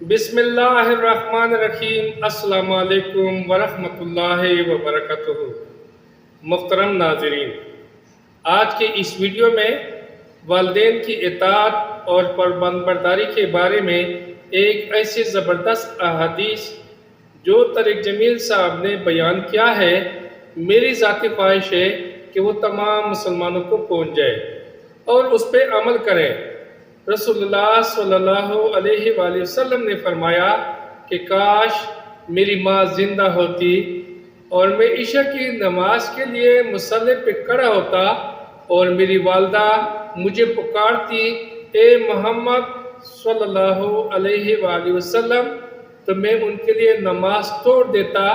بسم اللہ الرحمن الرحیم۔ السلام علیکم ورحمۃ اللہ وبرکاتہ۔ محترم ناظرین، آج کے اس ویڈیو میں والدین کی اطاعت اور فرمانبرداری کے بارے میں ایک ایسی زبردست احادیث جو طارق جمیل صاحب نے بیان کیا ہے، میری ذاتی خواہش ہے کہ وہ تمام مسلمانوں کو پہنچ جائے اور اس پہ عمل کریں۔ رسول اللہ صلی اللہ علیہ وآلہ وسلم نے فرمایا کہ کاش میری ماں زندہ ہوتی اور میں عشاء کی نماز کے لیے مصلی پہ کھڑا ہوتا اور میری والدہ مجھے پکارتی، اے محمد صلی اللہ علیہ وآلہ وسلم، تو میں ان کے لیے نماز توڑ دیتا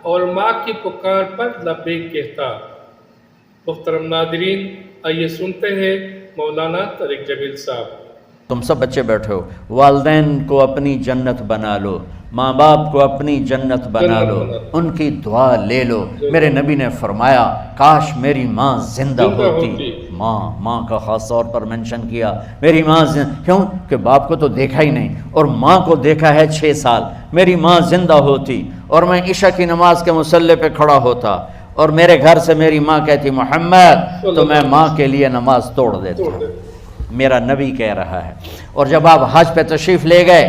اور ماں کی پکار پر لبیک کہتا۔ محترم ناظرین، آئیے سنتے ہیں مولانا طارق جمیل صاحب۔ تم سب بچے بیٹھے ہو، والدین کو اپنی جنت بنا لو، ماں باپ کو اپنی جنت بنا لو، ان کی دعا لے لو۔ میرے نبی نے فرمایا کاش میری ماں زندہ ہوتی۔ ماں کا خاص طور پر منشن کیا، میری ماں کیوں کہ باپ کو تو دیکھا ہی نہیں اور ماں کو دیکھا ہے 6 سال۔ میری ماں زندہ ہوتی اور میں عشاء کی نماز کے مصلی پہ کھڑا ہوتا اور میرے گھر سے میری ماں کہتی محمد، تو میں ماں کے لیے نماز توڑ دیتا۔ میرا نبی کہہ رہا ہے۔ اور جب آپ حج پہ تشریف لے گئے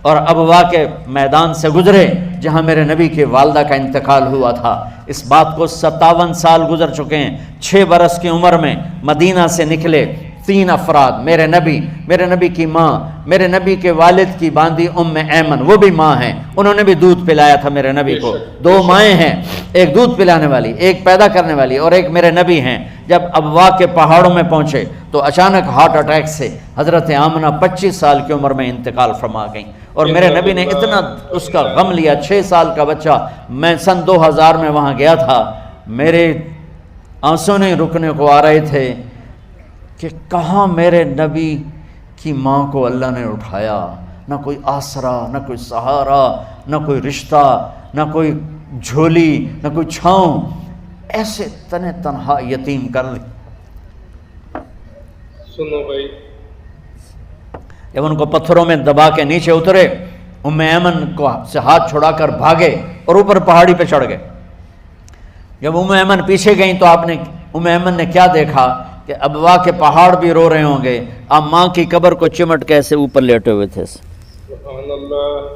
اور ابوا کے میدان سے گزرے جہاں میرے نبی کی والدہ کا انتقال ہوا تھا، اس بات کو 57 سال گزر چکے ہیں۔ 6 برس کی عمر میں مدینہ سے نکلے 3 افراد، میرے نبی کی ماں، میرے نبی کے والد کی باندی ایمن، وہ بھی ماں ہیں، انہوں نے بھی دودھ پلایا تھا میرے نبی کو۔ 2 مائیں ہیں، ایک دودھ پلانے والی، ایک پیدا کرنے والی، اور ایک میرے نبی ہیں۔ جب ابوا کے پہاڑوں میں پہنچے تو اچانک ہارٹ اٹیک سے حضرت آمنہ 25 سال کی عمر میں انتقال فرما گئیں، اور میرے نبی نے اتنا اس کا غم لیا۔ 6 سال کا بچہ، میں سن 2000 میں وہاں گیا تھا، میرے آنسوں نہیں رکنے کو آ رہے تھے کہ کہاں میرے نبی کی ماں کو اللہ نے اٹھایا، نہ کوئی آسرا، نہ کوئی سہارا، نہ کوئی رشتہ، نہ کوئی جھولی، نہ کوئی چھاؤں، ایسے تنہا یتیم کر دی۔ سنو بھائی، جب ان کو پتھروں میں دبا کے نیچے اترے، ایمن کو سے ہاتھ چھڑا کر بھاگے اور اوپر پہاڑی پہ چڑھ گئے۔ جب ایمن پیچھے گئیں تو ایمن نے کیا دیکھا کہ ابوا کے پہاڑ بھی رو رہے ہوں گے، آپ ماں کی قبر کو چمٹ کے ایسے اوپر لیٹے ہوئے تھے، سبحان اللہ،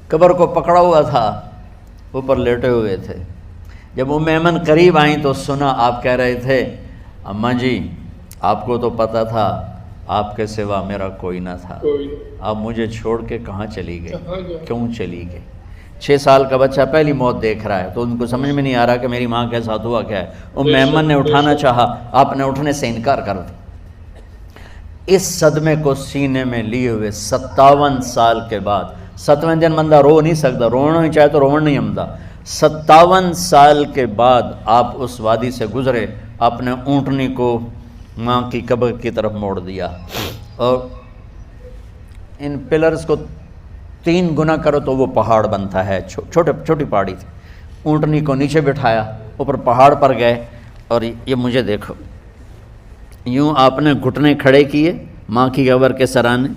قبر کو پکڑا ہوا تھا، اوپر لیٹے ہوئے تھے۔ جب ایمن قریب آئیں تو سنا آپ کہہ رہے تھے، اماں جی آپ کو تو پتا تھا آپ کے سوا میرا کوئی نہ تھا، آپ مجھے چھوڑ کے کہاں چلی گئی، کیوں چلی گئی؟ 6 سال کا بچہ پہلی موت دیکھ رہا ہے تو ان کو سمجھ میں نہیں آ رہا کہ میری ماں کے ساتھ ہوا کیا ہے۔ ایمن نے اٹھانا چاہا، آپ نے اٹھنے سے انکار کر دیا۔ اس صدمے کو سینے میں لیے ہوئے 57 سال کے بعد، 7ویں دن بندہ رو نہیں سکتا، رونا ہی چاہے تو رونا نہیں آمدا، 57 سال کے بعد آپ اس وادی سے گزرے، آپ نے اونٹنی کو ماں کی قبر کی طرف موڑ دیا، اور ان پلرز کو 3 گنا کرو تو وہ پہاڑ بنتا ہے، چھوٹی پہاڑی تھی۔ اونٹنی کو نیچے بٹھایا، اوپر پہاڑ پر گئے، اور یہ مجھے دیکھو، یوں آپ نے گھٹنے کھڑے کیے ماں کی قبر کے سرانے،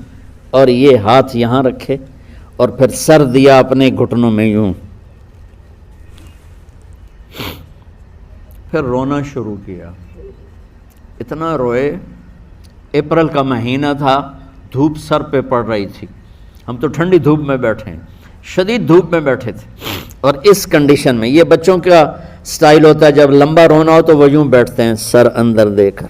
اور یہ ہاتھ یہاں رکھے اور پھر سر دیا اپنے گھٹنوں میں یوں، پھر رونا شروع کیا۔ اتنا روئے، اپریل کا مہینہ تھا، دھوپ سر پہ پڑ رہی تھی، ہم تو ٹھنڈی دھوپ میں بیٹھے ہیں، شدید دھوپ میں بیٹھے تھے، اور اس کنڈیشن میں یہ بچوں کا سٹائل ہوتا ہے جب لمبا رونا ہو تو وہ یوں بیٹھتے ہیں سر اندر دے کر۔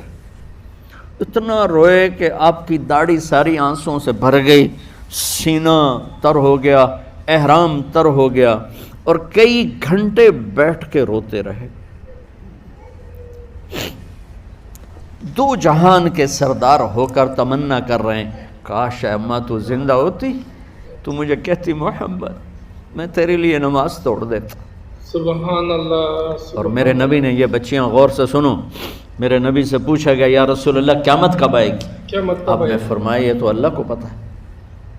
اتنا روئے کہ آپ کی داڑھی ساری آنسوں سے بھر گئی، سینہ تر ہو گیا، احرام تر ہو گیا، اور کئی گھنٹے بیٹھ کے روتے رہے۔ 2 جہان کے سردار ہو کر تمنا کر رہے ہیں، کاش اماں تو زندہ ہوتی، تو مجھے کہتی محمد، میں تیرے لیے نماز توڑ دیتا۔ سبحان اللہ۔ اور میرے نبی نے، یہ بچیاں غور سے سنو، میرے نبی سے پوچھا گیا یا رسول اللہ قیامت کب آئے گی؟ آپ نے فرمایا یہ تو اللہ کو پتہ ہے۔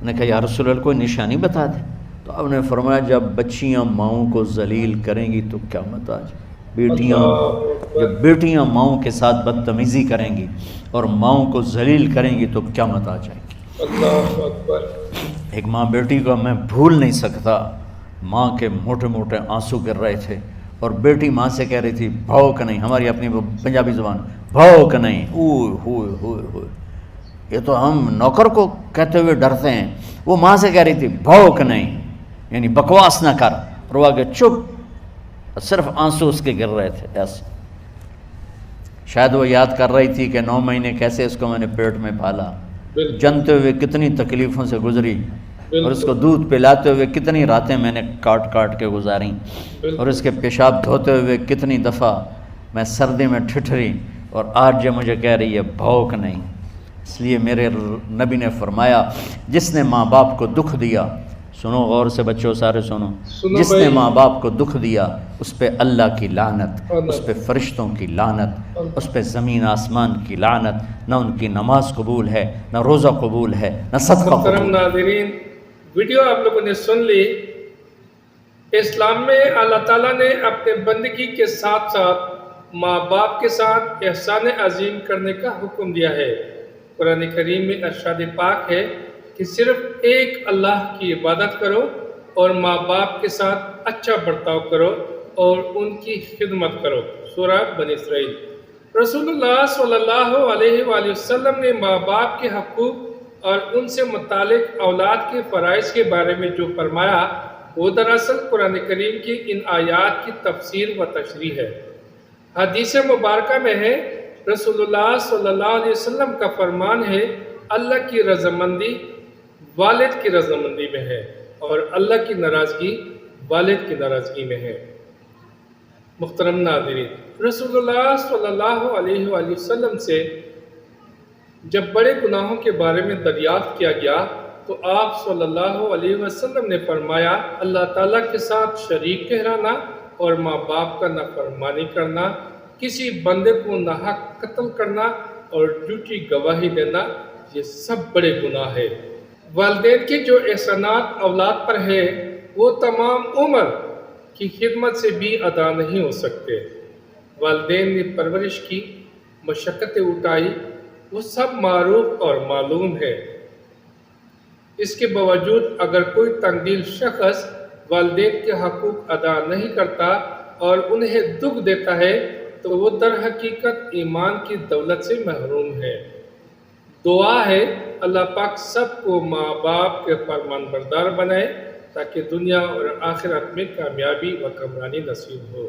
میں نے کہا یا رسول اللہ کوئی نشانی بتا دیں، تو آپ نے فرمایا جب بچیاں ماؤں کو ذلیل کریں گی تو قیامت آ جائے۔ جب بیٹیاں ماؤں کے ساتھ بدتمیزی کریں گی اور ماؤں کو ذلیل کریں گی تو قیامت آ جائے گی۔ اللہ اکبر۔ ایک ماں بیٹی کو میں بھول نہیں سکتا، ماں کے موٹے موٹے آنسو گر رہے تھے اور بیٹی ماں سے کہہ رہی تھی بھوک نہیں، ہماری اپنی پنجابی زبان بھوک نہیں، اوئے ہوئے ہوئے ہوئے، یہ تو ہم نوکر کو کہتے ہوئے ڈرتے ہیں، وہ ماں سے کہہ رہی تھی بھوک نہیں، یعنی بکواس نہ کر، اور وہ آگے چپ، صرف آنسو اس کے گر رہے تھے ایسے۔ شاید وہ یاد کر رہی تھی کہ 9 مہینے کیسے اس کو میں نے پیٹ میں پالا، بالکل جنتے ہوئے کتنی تکلیفوں سے گزری، بالکل اور اس کو دودھ پلاتے ہوئے کتنی راتیں میں نے کاٹ کاٹ کے گزاریں، بالکل اور اس کے پیشاب دھوتے ہوئے کتنی دفعہ میں سردی میں ٹھٹھری، اور آج جو مجھے کہہ رہی ہے بھوک نہیں۔ اس لیے میرے نبی نے فرمایا جس نے ماں باپ کو دکھ دیا، سنو غور سے بچوں سارے سنو، سنو جس نے بھائی، ماں باپ کو دکھ دیا اس پہ اللہ کی لعنت، اللہ، اس پہ فرشتوں کی لعنت، اس پہ زمین آسمان کی لعنت، نہ ان کی نماز قبول ہے، نہ روزہ قبول ہے، نہ صدقہ محترم قبول ہے۔ ناظرین، ویڈیو آپ لوگوں نے سن لی۔ اسلام میں اللہ تعالیٰ نے اپنے بندگی کے ساتھ ساتھ ماں باپ کے ساتھ احسان عظیم کرنے کا حکم دیا ہے۔ قرآن کریم میں ارشاد پاک ہے کہ صرف ایک اللہ کی عبادت کرو اور ماں باپ کے ساتھ اچھا برتاؤ کرو اور ان کی خدمت کرو۔ سورہ بنی اسرائیل۔ رسول اللہ صلی اللہ علیہ وآلہ وسلم نے ماں باپ کے حقوق اور ان سے متعلق اولاد کے فرائض کے بارے میں جو فرمایا وہ دراصل قرآن کریم کی ان آیات کی تفسیر و تشریح ہے۔ حدیث مبارکہ میں ہے، رسول اللہ صلی اللہ علیہ وسلم کا فرمان ہے، اللہ کی رضامندی والد کی رضامندی میں ہے اور اللہ کی ناراضگی والد کی ناراضگی میں ہے۔ محترم ناظرین، رسول اللہ صلی اللہ علیہ وآلہ وسلم سے جب بڑے گناہوں کے بارے میں دریافت کیا گیا تو آپ صلی اللہ علیہ وسلم نے فرمایا، اللہ تعالیٰ کے ساتھ شریک ٹھہرانا اور ماں باپ کا نافرمانی کرنا، کسی بندے کو ناحق قتل کرنا اور جھوٹی گواہی دینا، یہ سب بڑے گناہ ہے۔ والدین کے جو احسانات اولاد پر ہے وہ تمام عمر کی خدمت سے بھی ادا نہیں ہو سکتے۔ والدین نے پرورش کی، مشقتیں اٹھائی، وہ سب معروف اور معلوم ہے۔ اس کے باوجود اگر کوئی تنگ دل شخص والدین کے حقوق ادا نہیں کرتا اور انہیں دکھ دیتا ہے تو وہ در حقیقت ایمان کی دولت سے محروم ہے۔ دعا ہے اللہ پاک سب کو ماں باپ کے فرمان بردار بنائے تاکہ دنیا اور آخرت میں کامیابی و کامرانی نصیب ہو۔